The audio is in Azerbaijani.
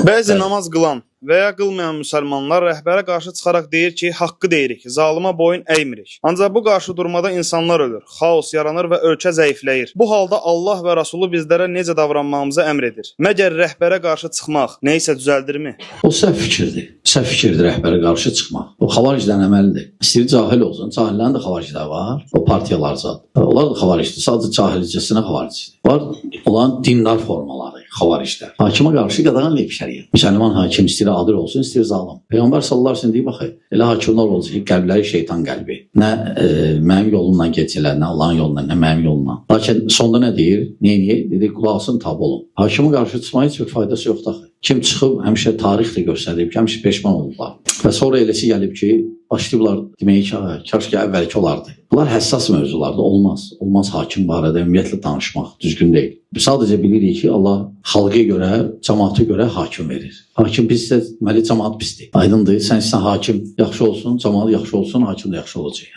Bəzi namaz qılan və ya qılmayan müsəlmanlar rəhbərə qarşı çıxaraq deyir ki, haqqı deyirik, zalıma boyun əymirik. Ancaq bu qarşı durmada insanlar ölür, xaos yaranır və ölkə zəifləyir. Bu halda Allah və Rasulü bizlərə necə davranmağımızı əmr edir. Məgər rəhbərə qarşı çıxmaq nəyisə düzəldirmi? O səhv fikirdir. Səhv fikirdir rəhbərə qarşı çıxmaq. O xavaricdən əməlidir. İstəyir cahil olsun. Cahillərin də xavaricləri var. O partiyalar zat. Onlar da xavaricdir. Sadəcə cahilicəsinə xavaricdir. Var olan dindar formaları, xavariclər. Hakimə qarşı qadağanlayıb şəriət. Müsəlman hakim istəyir adil olsun, istəyir zalim. Peyğəmbər sallallahu əleyhi və səlləm deyir, baxın, elə hakimlər olacaq ki, qəlbləri şeytan qəlbi. Nə mənim yolumdan keçirlər, nə Allahın yolundan, nə mənim yolumdan. Lakin sonda nə deyir? Nəyə? Dedi, qulaqsın tab olun. Hakimə qarşı çıxmaya heç bir faydası yoxdur axı. Kim çıxıb həmişə tarix də göstərib ki, həmişə peşman olublar. Və sonra eləsi gəlib ki, başlayıblar deməyə ki, kaş ki əvvəlki olardı. Bunlar həssas mövzulardır, olmaz. Olmaz hakim barədə ümumiyyətlə danışmaq düzgün deyil. Sadəcə bilirik ki, Allah xalqa görə, cəmaata görə hakim verir. Hakim pissə, deməli cəmaat pisdir. Aydındır, sən hakim yaxşı olsun, cəmaat yaxşı olsun, hakim də yaxşı olacaq.